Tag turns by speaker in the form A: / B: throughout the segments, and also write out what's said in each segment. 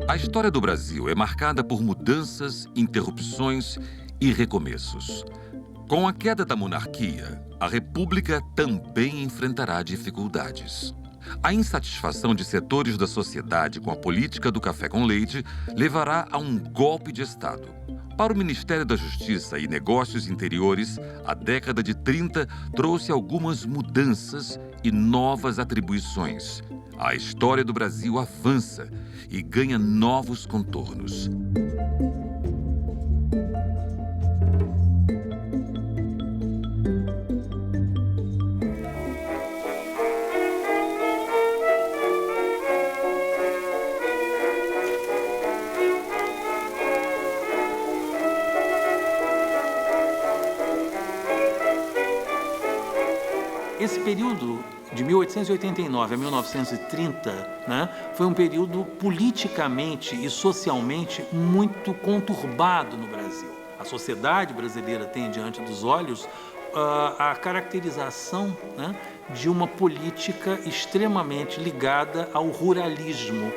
A: A história do Brasil é marcada por mudanças, interrupções e recomeços. Com a queda da monarquia, a República também enfrentará dificuldades. A insatisfação de setores da sociedade com a política do café com leite levará a um golpe de Estado. Para o Ministério da Justiça e Negócios Interiores, a década de 30 trouxe algumas mudanças e novas atribuições. A história do Brasil avança e ganha novos contornos.
B: Esse período de 1889 a 1930, né, foi um período politicamente e socialmente muito conturbado no Brasil. A sociedade brasileira tem diante dos olhos a caracterização, né, de uma política extremamente ligada ao ruralismo.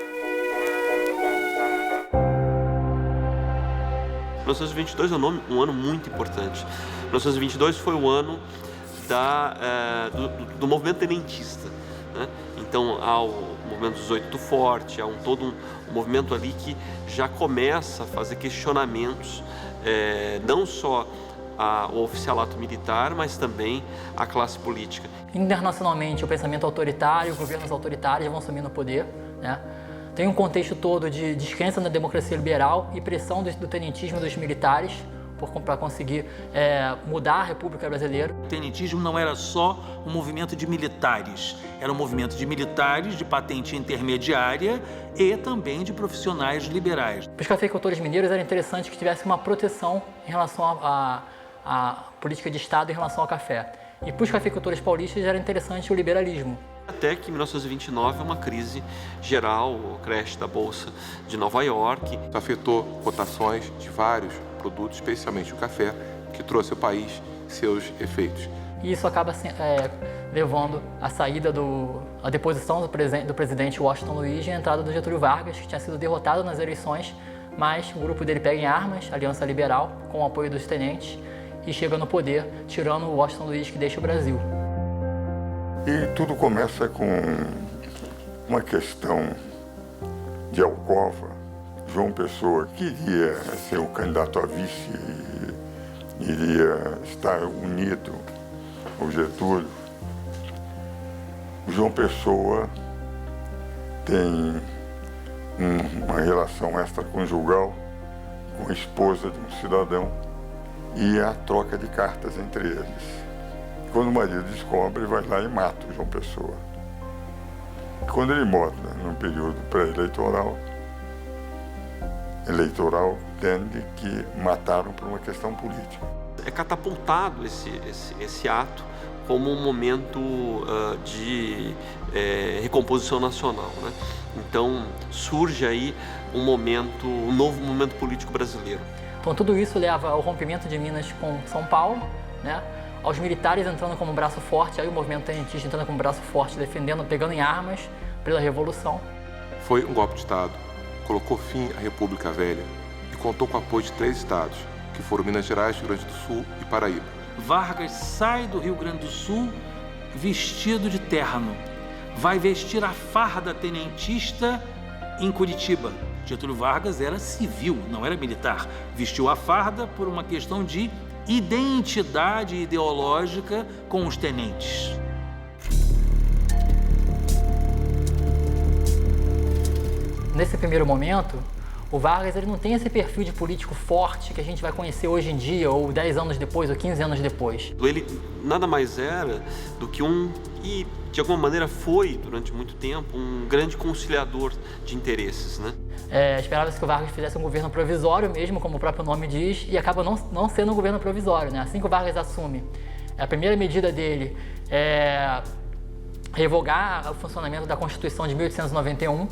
C: 1922 é um ano muito importante. 1922 foi o ano do movimento tenentista, né? Então há o movimento 18 do Forte, há todo um movimento ali que já começa a fazer questionamentos, não só o oficialato militar, mas também a classe política.
D: Internacionalmente, o pensamento autoritário, governos autoritários vão assumindo o poder, né? Tem um contexto todo de descrença na democracia liberal e pressão do tenentismo dos militares para conseguir mudar a República Brasileira.
B: O tenentismo não era só um movimento de militares, era um movimento de militares de patente intermediária e também de profissionais liberais.
D: Para os cafeicultores mineiros era interessante que tivesse uma proteção em relação à política de Estado em relação ao café. E para os cafeicultores paulistas era interessante o liberalismo.
C: Até que em 1929 uma crise geral, o crash da Bolsa de Nova York.
E: Isso afetou cotações de vários produtos, especialmente o café, que trouxe ao país seus efeitos.
D: E isso acaba levando à saída à deposição do presidente Washington Luiz e a entrada do Getúlio Vargas, que tinha sido derrotado nas eleições, mas o grupo dele pega em armas, Aliança Liberal, com o apoio dos tenentes, e chega no poder, tirando o Washington Luiz, que deixa o Brasil.
F: E tudo começa com uma questão de Alcova. João Pessoa queria ser o candidato a vice e iria estar unido ao Getúlio. O João Pessoa tem uma relação extraconjugal com a esposa de um cidadão e a troca de cartas entre eles. Quando o marido descobre, vai lá e mata o João Pessoa. Quando ele morre, no período pré-eleitoral, entende que mataram por uma questão política.
C: É catapultado esse ato como um momento de recomposição nacional, né? Então surge aí um novo momento político brasileiro.
D: Então tudo isso leva ao rompimento de Minas com São Paulo, né? Aos militares entrando como braço forte, aí o movimento tenentista entrando como braço forte, defendendo, pegando em armas pela Revolução.
E: Foi um golpe de Estado, colocou fim à República Velha e contou com o apoio de 3 estados, que foram Minas Gerais, Rio Grande do Sul e Paraíba.
B: Vargas sai do Rio Grande do Sul vestido de terno. Vai vestir a farda tenentista em Curitiba. Getúlio Vargas era civil, não era militar. Vestiu a farda por uma questão de identidade ideológica com os tenentes.
D: Nesse primeiro momento, o Vargas ele não tem esse perfil de político forte que a gente vai conhecer hoje em dia, ou 10 anos depois, ou 15 anos depois.
C: Ele nada mais era do que e de alguma maneira foi, durante muito tempo, um grande conciliador de interesses, né?
D: Esperava-se que o Vargas fizesse um governo provisório mesmo, como o próprio nome diz, e acaba não sendo um governo provisório, né? Assim que o Vargas assume, a primeira medida dele é revogar o funcionamento da Constituição de 1891.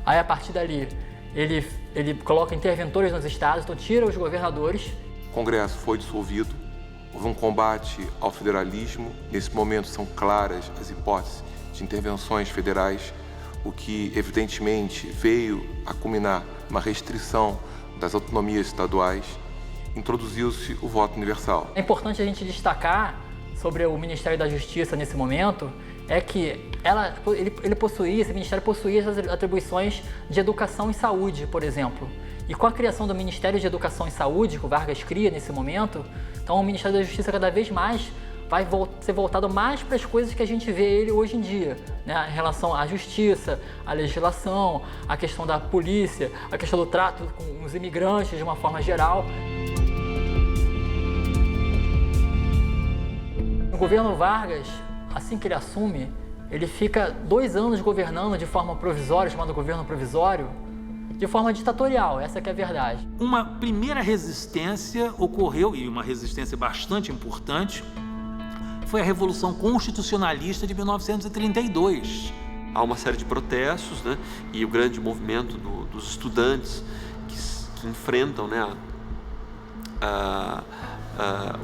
D: Aí, a partir dali, ele coloca interventores nos estados, então tira os governadores.
E: O Congresso foi dissolvido, houve um combate ao federalismo. Nesse momento são claras as hipóteses de intervenções federais. o que evidentemente veio a culminar uma restrição das autonomias estaduais, introduziu-se o voto universal.
D: É importante a gente destacar sobre o Ministério da Justiça nesse momento, é que esse Ministério possuía as atribuições de educação e saúde, por exemplo. E com a criação do Ministério de Educação e Saúde, que o Vargas cria nesse momento, então o Ministério da Justiça cada vez mais vai ser voltado mais para as coisas que a gente vê ele hoje em dia, né? Em relação à justiça, à legislação, à questão da polícia, à questão do trato com os imigrantes de uma forma geral. O governo Vargas, assim que ele assume, ele fica 2 anos governando de forma provisória, chamado governo provisório, de forma ditatorial, essa que é a verdade.
B: Uma primeira resistência ocorreu, e uma resistência bastante importante, foi a Revolução Constitucionalista de 1932.
C: Há uma série de protestos, né? E o grande movimento dos estudantes que enfrentam, né,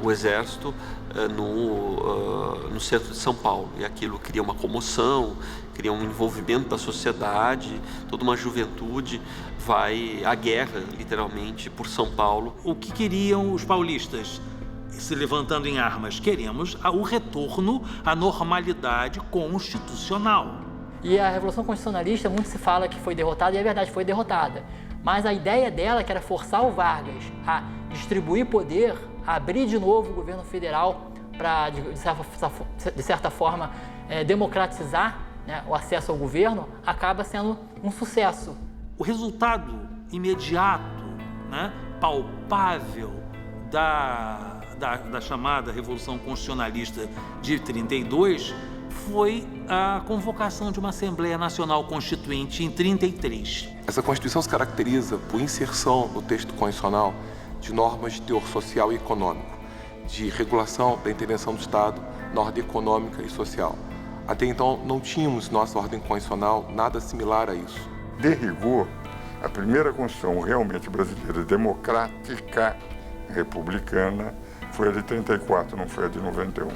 C: o exército no centro de São Paulo. E aquilo cria uma comoção, cria um envolvimento da sociedade, toda uma juventude vai à guerra, literalmente, por São Paulo.
B: O que queriam os paulistas? Se levantando em armas, queremos o retorno à normalidade constitucional.
D: E a Revolução Constitucionalista, muito se fala que foi derrotada, e é verdade, foi derrotada. Mas a ideia dela, que era forçar o Vargas a distribuir poder, a abrir de novo o governo federal para, de certa forma, democratizar, né, o acesso ao governo, acaba sendo um sucesso.
B: O resultado imediato, né, palpável da chamada Revolução Constitucionalista de 32 foi a convocação de uma Assembleia Nacional Constituinte em 33.
E: Essa Constituição se caracteriza por inserção no texto constitucional de normas de teor social e econômico, de regulação da intervenção do Estado na ordem econômica e social. Até então, não tínhamos nossa ordem constitucional nada similar a isso.
F: De rigor, a primeira Constituição realmente brasileira democrática, republicana, foi a de 34, não foi a de 91.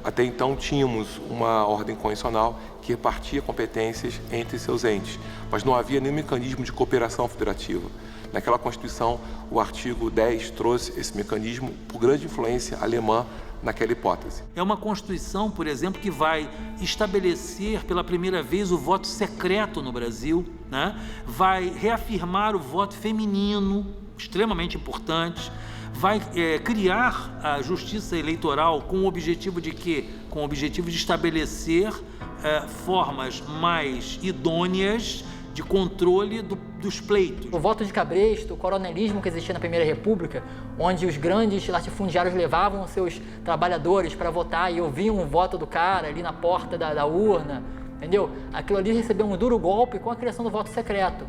E: Até então, tínhamos uma ordem constitucional que repartia competências entre seus entes, mas não havia nenhum mecanismo de cooperação federativa. Naquela Constituição, o artigo 10 trouxe esse mecanismo por grande influência alemã naquela hipótese.
B: É uma Constituição, por exemplo, que vai estabelecer pela primeira vez o voto secreto no Brasil, né? Vai reafirmar o voto feminino, extremamente importante, vai criar a justiça eleitoral com o objetivo de quê? Com o objetivo de estabelecer formas mais idôneas de controle dos pleitos.
D: O voto de cabresto, o coronelismo que existia na Primeira República, onde os grandes latifundiários levavam os seus trabalhadores para votar e ouviam o voto do cara ali na porta da urna, entendeu? Aquilo ali recebeu um duro golpe com a criação do voto secreto.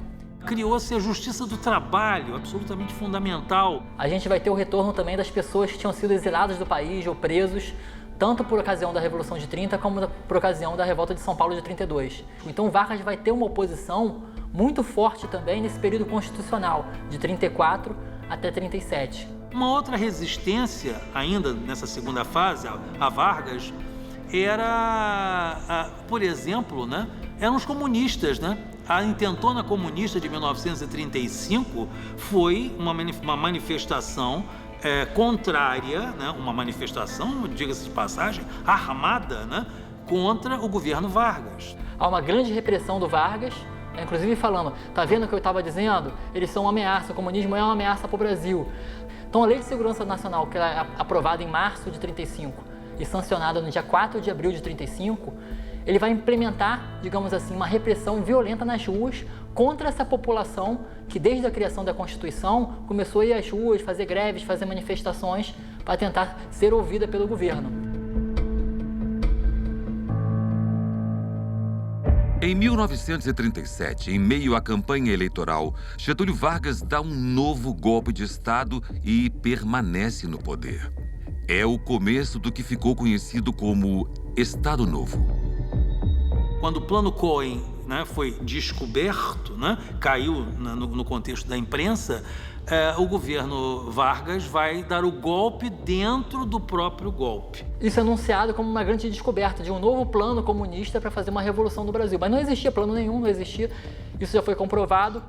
B: Criou-se a justiça do trabalho, absolutamente fundamental.
D: A gente vai ter o retorno também das pessoas que tinham sido exiladas do país ou presos, tanto por ocasião da Revolução de 30, como por ocasião da Revolta de São Paulo de 32. Então Vargas vai ter uma oposição muito forte também nesse período constitucional, de 34 até 37.
B: Uma outra resistência, ainda nessa segunda fase, a Vargas, era, por exemplo, né, eram os comunistas, né? A intentona comunista de 1935 foi uma manifestação contrária, né, uma manifestação, diga-se de passagem, armada, né, contra o governo Vargas.
D: Há uma grande repressão do Vargas, inclusive falando, tá vendo o que eu estava dizendo? Eles são uma ameaça, o comunismo é uma ameaça para o Brasil. Então a Lei de Segurança Nacional, que é aprovada em março de 35 e sancionada no dia 4 de abril de 35, ele vai implementar, digamos assim, uma repressão violenta nas ruas contra essa população que, desde a criação da Constituição, começou a ir às ruas, fazer greves, fazer manifestações para tentar ser ouvida pelo governo.
A: Em 1937, em meio à campanha eleitoral, Getúlio Vargas dá um novo golpe de Estado e permanece no poder. É o começo do que ficou conhecido como Estado Novo.
B: Quando o Plano Cohen né, foi descoberto, né, caiu no contexto da imprensa, o governo Vargas vai dar o golpe dentro do próprio golpe.
D: Isso é anunciado como uma grande descoberta de um novo plano comunista para fazer uma revolução no Brasil. Mas não existia plano nenhum, não existia. Isso já foi comprovado.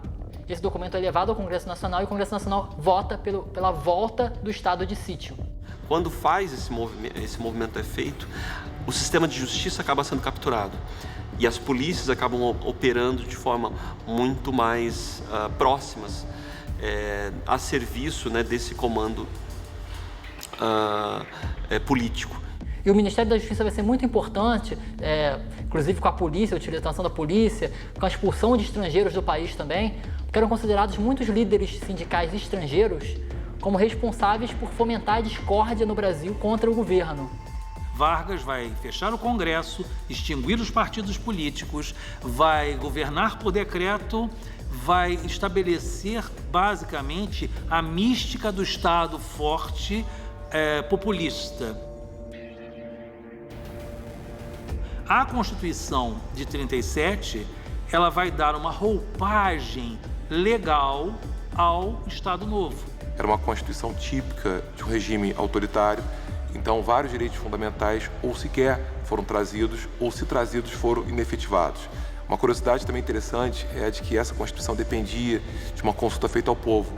D: Esse documento é levado ao Congresso Nacional e o Congresso Nacional vota pela volta do estado de sítio.
C: Quando faz esse movimento é feito, o sistema de justiça acaba sendo capturado e as polícias acabam operando de forma muito mais próximas a serviço, né, desse comando político.
D: E o Ministério da Justiça vai ser muito importante, inclusive com a polícia, a utilização da polícia, com a expulsão de estrangeiros do país também, porque eram considerados muitos líderes sindicais estrangeiros como responsáveis por fomentar a discórdia no Brasil contra o governo.
B: Vargas vai fechar o Congresso, extinguir os partidos políticos, vai governar por decreto, vai estabelecer basicamente a mística do Estado forte populista. A Constituição de 37, ela vai dar uma roupagem legal ao Estado Novo.
E: Era uma Constituição típica de um regime autoritário, então vários direitos fundamentais ou sequer foram trazidos, ou se trazidos foram inefetivados. Uma curiosidade também interessante é de que essa Constituição dependia de uma consulta feita ao povo,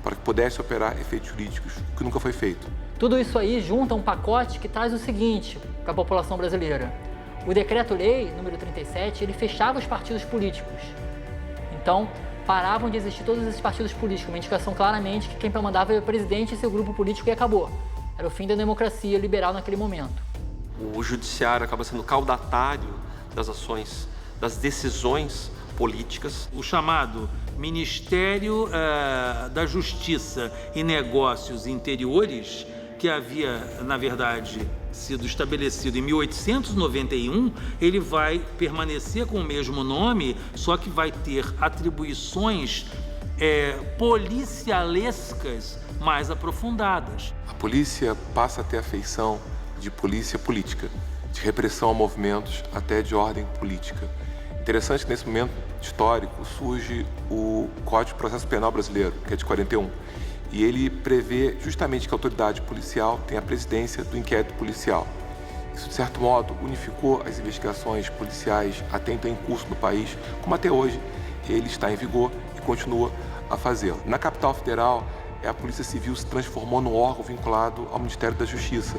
E: para que pudesse operar efeitos jurídicos, o que nunca foi feito.
D: Tudo isso aí junta um pacote que traz o seguinte para a população brasileira. O Decreto-Lei número 37, ele fechava os partidos políticos. Então, paravam de existir todos esses partidos políticos, uma indicação claramente que quem mandava era o presidente e seu grupo político e acabou. Era o fim da democracia liberal naquele momento.
C: O judiciário acaba sendo caudatário das ações, das decisões políticas.
B: O chamado Ministério da Justiça e Negócios Interiores, que havia, na verdade, sido estabelecido em 1891, ele vai permanecer com o mesmo nome, só que vai ter atribuições policialescas mais aprofundadas.
E: A polícia passa a ter a feição de polícia política, de repressão a movimentos até de ordem política. Interessante que nesse momento histórico surge o Código de Processo Penal Brasileiro, que é de 41, e ele prevê justamente que a autoridade policial tem a presidência do inquérito policial. Isso, de certo modo, unificou as investigações policiais até então em curso no país, como até hoje ele está em vigor e continua a fazê-lo. Na capital federal, a Polícia Civil se transformou num órgão vinculado ao Ministério da Justiça.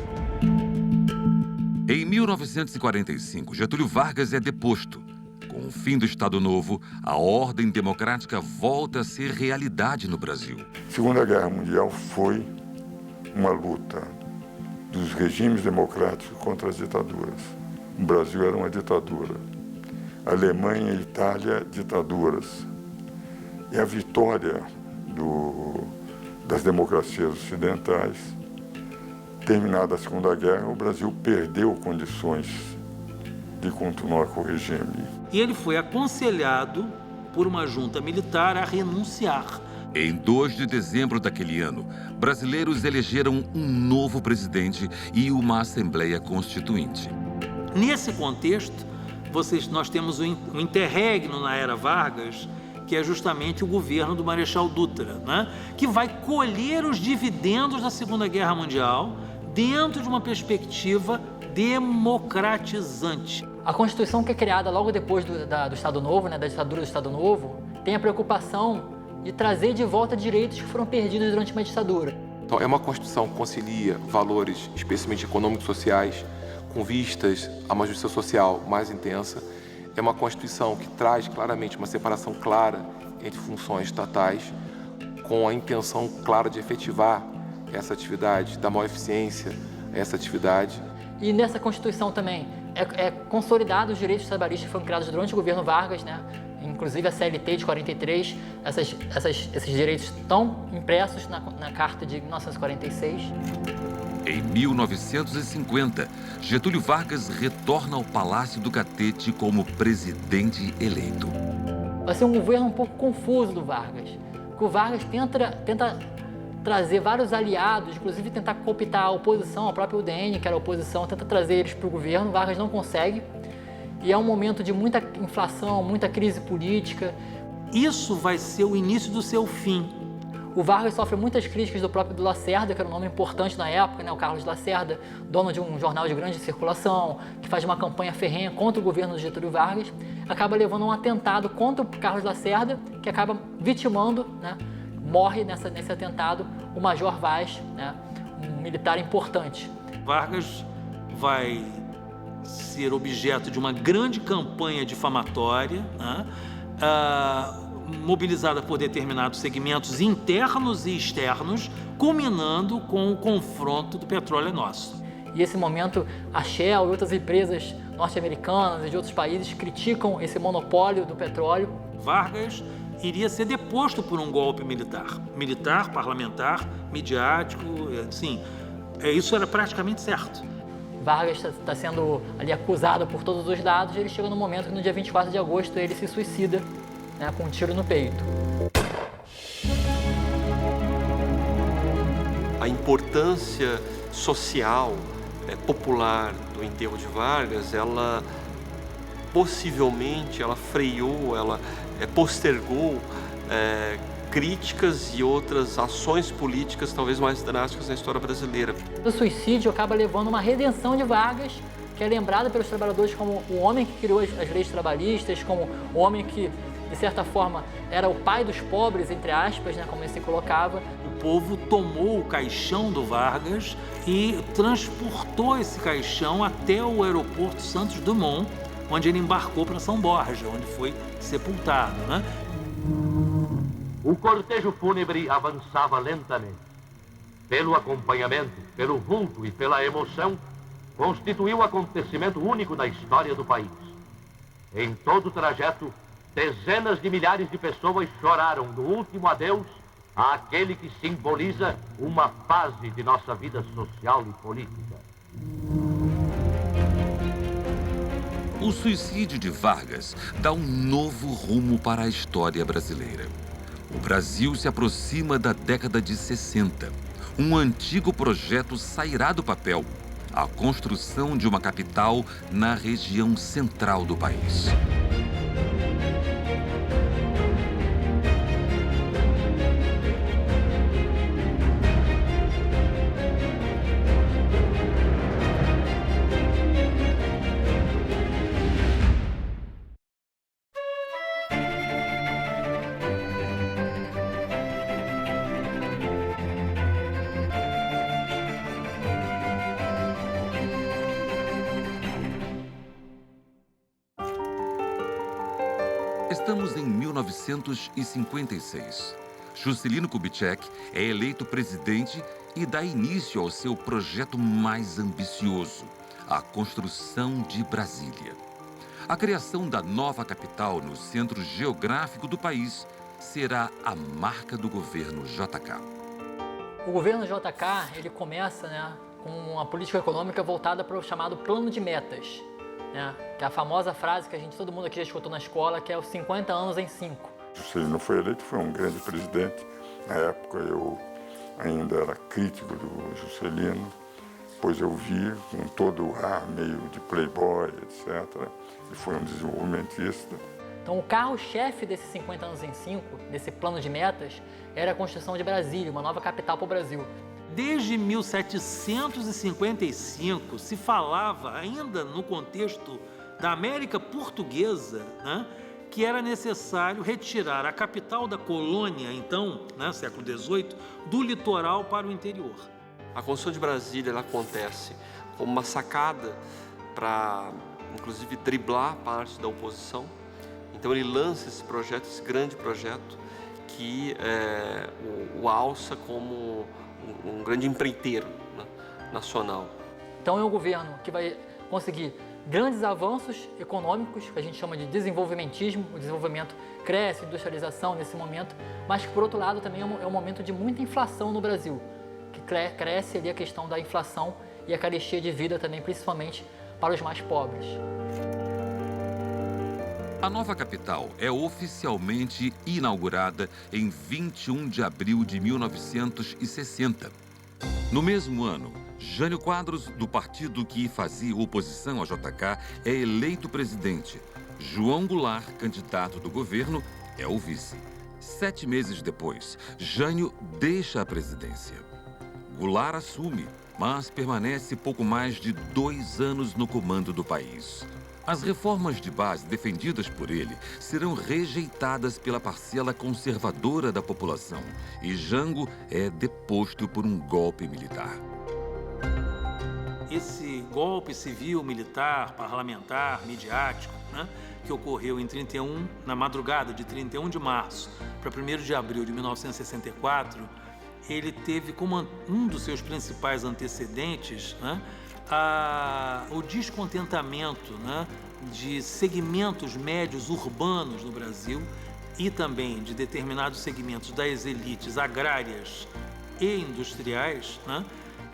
A: Em 1945, Getúlio Vargas é deposto. Com o fim do Estado Novo, a ordem democrática volta a ser realidade no Brasil.
F: A Segunda Guerra Mundial foi uma luta dos regimes democráticos contra as ditaduras. O Brasil era uma ditadura. A Alemanha e a Itália, ditaduras. E a vitória das democracias ocidentais, terminada a Segunda Guerra, o Brasil perdeu condições de continuar com o regime.
B: E ele foi aconselhado por uma junta militar a renunciar.
A: Em 2 de dezembro daquele ano, brasileiros elegeram um novo presidente e uma Assembleia Constituinte.
B: Nesse contexto, nós temos o interregno na era Vargas, que é justamente o governo do Marechal Dutra, né? Que vai colher os dividendos da Segunda Guerra Mundial dentro de uma perspectiva democratizante.
D: A Constituição, que é criada logo depois do Estado Novo, né, da ditadura do Estado Novo, tem a preocupação de trazer de volta direitos que foram perdidos durante uma ditadura.
E: Então, é uma Constituição que concilia valores, especialmente econômicos e sociais, com vistas a uma justiça social mais intensa. É uma Constituição que traz claramente uma separação clara entre funções estatais, com a intenção clara de efetivar essa atividade, dar maior eficiência a essa atividade.
D: E nessa Constituição também é consolidado os direitos trabalhistas que foram criados durante o governo Vargas, né? Inclusive a CLT de 43, esses direitos estão impressos na Carta de 1946.
A: Em 1950, Getúlio Vargas retorna ao Palácio do Catete como presidente eleito.
D: Vai ser um governo um pouco confuso do Vargas. O Vargas tenta trazer vários aliados, inclusive tentar cooptar a oposição, a própria UDN, que era a oposição, tenta trazer eles para o governo. Vargas não consegue. e é um momento de muita inflação, muita crise política.
B: Isso vai ser o início do seu fim.
D: O Vargas sofre muitas críticas do próprio Lacerda, que era um nome importante na época, né? O Carlos Lacerda, dono de um jornal de grande circulação, que faz uma campanha ferrenha contra o governo de Getúlio Vargas, acaba levando um atentado contra o Carlos Lacerda, que acaba vitimando, né? Morre nesse atentado o Major Vaz, né? Um militar importante.
B: Vargas vai ser objeto de uma grande campanha difamatória, né? Mobilizada por determinados segmentos internos e externos, culminando com o confronto do Petróleo é Nosso.
D: E esse momento, a Shell e outras empresas norte-americanas e de outros países criticam esse monopólio do petróleo.
B: Vargas iria ser deposto por um golpe militar, parlamentar, midiático, assim, isso era praticamente certo.
D: Vargas está sendo ali acusado por todos os lados e ele chega no momento que no dia 24 de agosto ele se suicida, né, com um tiro no peito.
C: A importância social, popular do enterro de Vargas, ela possivelmente freou, ela postergou críticas e outras ações políticas talvez mais drásticas na história brasileira.
D: O suicídio acaba levando uma redenção de Vargas, que é lembrado pelos trabalhadores como o homem que criou as leis trabalhistas, como o homem que, de certa forma, era o pai dos pobres, entre aspas, né, como ele se colocava.
B: O povo tomou o caixão do Vargas e transportou esse caixão até o aeroporto Santos Dumont, onde ele embarcou para São Borja, onde foi sepultado, né?
G: O cortejo fúnebre avançava lentamente. Pelo acompanhamento, pelo vulto e pela emoção, constituiu um acontecimento único na história do país. Em todo o trajeto, dezenas de milhares de pessoas choraram no último adeus àquele que simboliza uma fase de nossa vida social e política.
A: O suicídio de Vargas dá um novo rumo para a história brasileira. O Brasil se aproxima da década de 60. Um antigo projeto sairá do papel: a construção de uma capital na região central do país. Estamos em 1956. Juscelino Kubitschek é eleito presidente e dá início ao seu projeto mais ambicioso, a construção de Brasília. A criação da nova capital no centro geográfico do país será a marca do governo JK.
D: O governo JK, ele começa, né, com uma política econômica voltada para o chamado plano de metas, né, que é a famosa frase que todo mundo aqui já escutou na escola, que é os 50 anos em 5.
F: Juscelino foi eleito, foi um grande presidente. Na época eu ainda era crítico do Juscelino, pois eu vi com todo o ar meio de playboy, etc. Ele foi um desenvolvimentista.
D: Então o carro-chefe desses 50 anos em 5, desse plano de metas, era a construção de Brasília, uma nova capital para o Brasil.
B: Desde 1755 se falava, ainda no contexto da América Portuguesa, né, que era necessário retirar a capital da colônia, então, né, século XVIII, do litoral para o interior.
C: A construção de Brasília ela acontece como uma sacada para, inclusive, driblar parte da oposição. Então ele lança esse projeto, esse grande projeto, que o alça como um grande empreiteiro, né, nacional.
D: Então é um governo que vai conseguir grandes avanços econômicos, que a gente chama de desenvolvimentismo. O desenvolvimento cresce, industrialização nesse momento, mas que, por outro lado, também é um momento de muita inflação no Brasil, que cresce ali a questão da inflação e a carestia de vida também, principalmente para os mais pobres.
A: A nova capital é oficialmente inaugurada em 21 de abril de 1960. No mesmo ano, Jânio Quadros, do partido que fazia oposição a JK, é eleito presidente. João Goulart, candidato do governo, é o vice. 7 meses depois, Jânio deixa a presidência. Goulart assume, mas permanece pouco mais de 2 anos no comando do país. As reformas de base defendidas por ele serão rejeitadas pela parcela conservadora da população e Jango é deposto por um golpe militar.
B: Esse golpe civil, militar, parlamentar, midiático, que ocorreu em 31, na madrugada de 31 de março para 1º de abril de 1964, ele teve como um dos seus principais antecedentes o descontentamento de segmentos médios urbanos no Brasil e também de determinados segmentos das elites agrárias e industriais,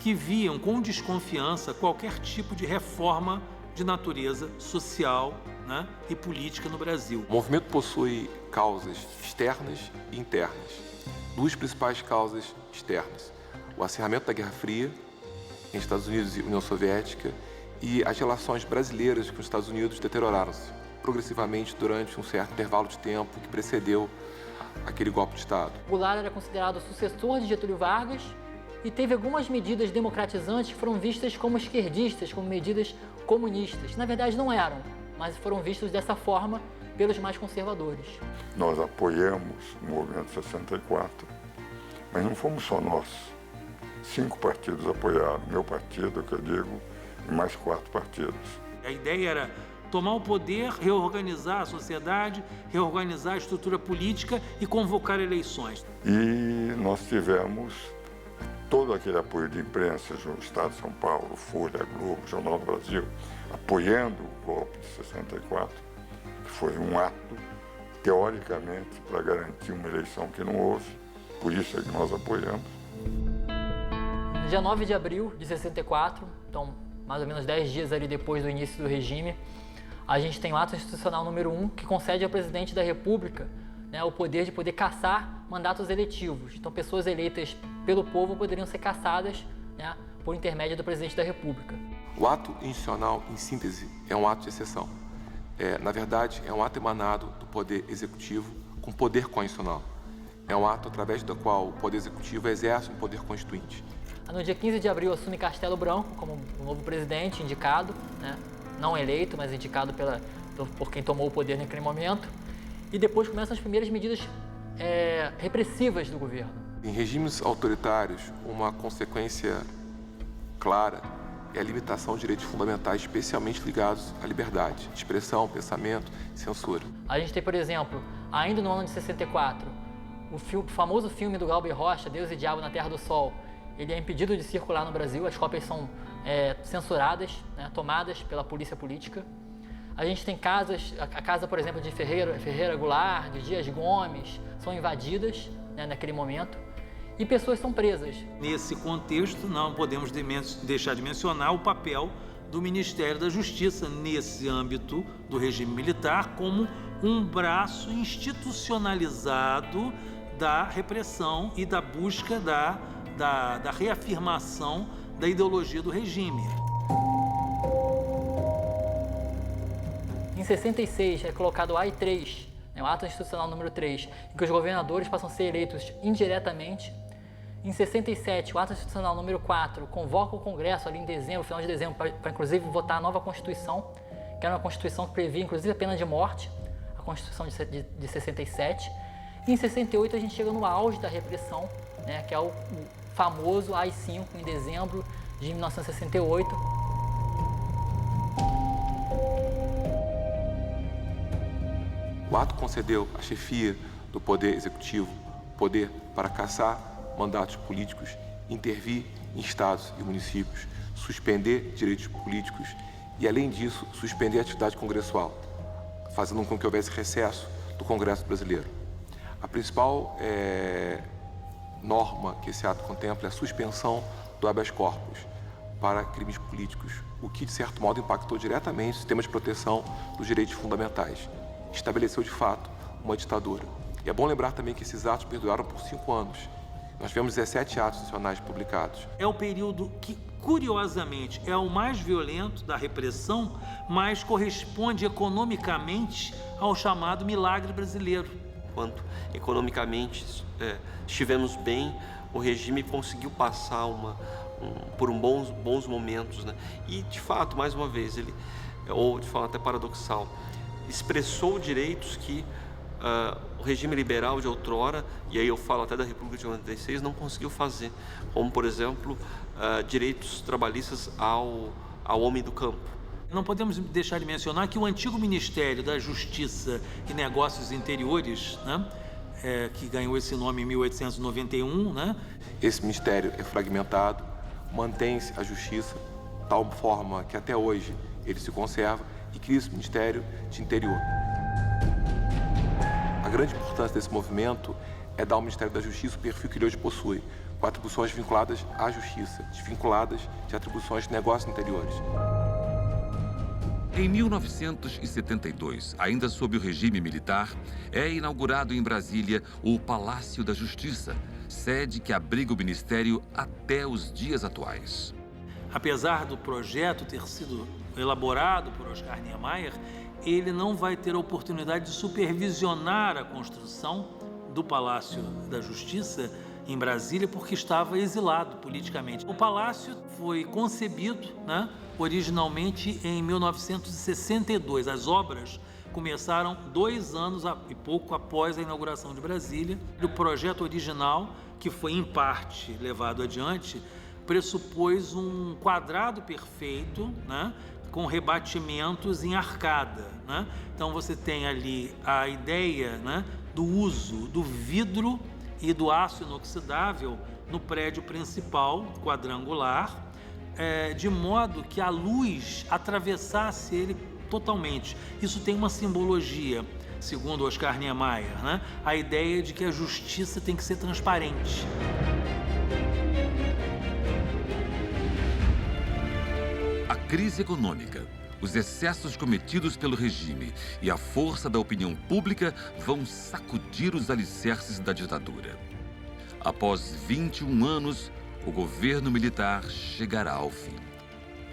B: que viam com desconfiança qualquer tipo de reforma de natureza social e política no Brasil.
E: O movimento possui causas externas e internas. 2 principais causas externas: o acirramento da Guerra Fria entre Estados Unidos e União Soviética e as relações brasileiras com os Estados Unidos deterioraram-se progressivamente durante um certo intervalo de tempo que precedeu aquele golpe de Estado.
D: Goulart era considerado sucessor de Getúlio Vargas e teve algumas medidas democratizantes que foram vistas como esquerdistas, como medidas comunistas. Na verdade não eram, mas foram vistos dessa forma pelos mais conservadores.
F: Nós apoiamos o movimento 64, mas não fomos só nós. 5 partidos apoiaram, meu partido, que eu digo, e mais 4 partidos.
B: A ideia era tomar o poder, reorganizar a sociedade, reorganizar a estrutura política e convocar eleições.
F: E nós tivemos todo aquele apoio de imprensa, o Estado de São Paulo, Folha, Globo, Jornal do Brasil, apoiando o golpe de 64, que foi um ato, teoricamente, para garantir uma eleição que não houve, por isso é que nós apoiamos.
D: No dia 9 de abril de 64, então mais ou menos 10 dias ali depois do início do regime, a gente tem o ato institucional número 1, que concede ao presidente da República o poder de poder cassar mandatos eletivos. Então, pessoas eleitas pelo povo poderiam ser cassadas por intermédio do presidente da República.
E: O ato institucional, em síntese, é um ato de exceção. Na verdade, é um ato emanado do Poder Executivo com poder constitucional. É um ato através do qual o Poder Executivo exerce um poder constituinte.
D: No dia 15 de abril, assume Castelo Branco como o novo presidente, indicado, não eleito, mas indicado por quem tomou o poder naquele momento. E depois começam as primeiras medidas repressivas do governo.
E: Em regimes autoritários, uma consequência clara é a limitação de direitos fundamentais, especialmente ligados à liberdade de expressão, pensamento e censura.
D: A gente tem, por exemplo, ainda no ano de 64, o famoso filme do Glauber Rocha, Deus e Diabo na Terra do Sol. Ele é impedido de circular no Brasil, as cópias são censuradas, tomadas pela polícia política. A gente tem casas, a casa, por exemplo, de Ferreira Goulart, de Dias Gomes, são invadidas naquele momento e pessoas são presas.
B: Nesse contexto, não podemos deixar de mencionar o papel do Ministério da Justiça nesse âmbito do regime militar como um braço institucionalizado da repressão e da busca da reafirmação da ideologia do regime.
D: Em 66 é colocado o AI-3, o Ato Institucional número 3, em que os governadores passam a ser eleitos indiretamente. Em 67, o Ato Institucional número 4 convoca o Congresso ali em dezembro, final de dezembro, para inclusive votar a nova Constituição, que era uma Constituição que previa inclusive a pena de morte, a Constituição de 67. E em 68 a gente chega no auge da repressão, que é o famoso AI-5, em dezembro de 1968.
E: O ato concedeu à chefia do Poder Executivo poder para cassar mandatos políticos, intervir em estados e municípios, suspender direitos políticos e, além disso, suspender a atividade congressual, fazendo com que houvesse recesso do Congresso brasileiro. A principal norma que esse ato contempla é a suspensão do habeas corpus para crimes políticos, o que, de certo modo, impactou diretamente o sistema de proteção dos direitos fundamentais. Estabeleceu, de fato, uma ditadura. E é bom lembrar também que esses atos perduraram por 5 anos, Nós tivemos 17 atos nacionais publicados.
B: É o período que, curiosamente, é o mais violento da repressão, mas corresponde economicamente ao chamado milagre brasileiro.
C: Enquanto economicamente estivemos bem, o regime conseguiu passar por bons momentos, né? E, de fato, mais uma vez, ele, ou de forma até paradoxal, expressou direitos que o regime liberal de outrora, e aí eu falo até da República de 96, não conseguiu fazer, como, por exemplo, direitos trabalhistas ao homem do campo.
B: Não podemos deixar de mencionar que o antigo Ministério da Justiça e Negócios Interiores, né, que ganhou esse nome em 1891, né?
E: Esse ministério é fragmentado, mantém-se a justiça, de tal forma que até hoje ele se conserva e cria esse Ministério de Interior. A grande importância desse movimento é dar ao Ministério da Justiça o perfil que ele hoje possui, com atribuições vinculadas à justiça, desvinculadas de atribuições de negócios interiores.
A: Em 1972, ainda sob o regime militar, é inaugurado em Brasília o Palácio da Justiça, sede que abriga o Ministério até os dias atuais.
B: Apesar do projeto ter sido elaborado por Oscar Niemeyer, ele não vai ter a oportunidade de supervisionar a construção do Palácio da Justiça em Brasília porque estava exilado politicamente. O palácio foi concebido, né, originalmente em 1962. As obras começaram 2 anos e pouco após a inauguração de Brasília. O projeto original, que foi em parte levado adiante, pressupôs um quadrado perfeito, né, com rebatimentos em arcada, né? Então você tem ali a ideia, né, do uso do vidro e do aço inoxidável no prédio principal quadrangular, de modo que a luz atravessasse ele totalmente. Isso tem uma simbologia, segundo Oscar Niemeyer, né? A ideia de que a justiça tem que ser transparente.
A: A crise econômica, os excessos cometidos pelo regime e a força da opinião pública vão sacudir os alicerces da ditadura. Após 21 anos, o governo militar chegará ao fim.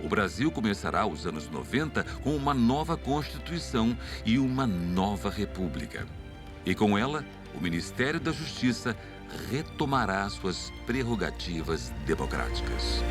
A: O Brasil começará os anos 90 com uma nova Constituição e uma nova República. E com ela, o Ministério da Justiça retomará suas prerrogativas democráticas.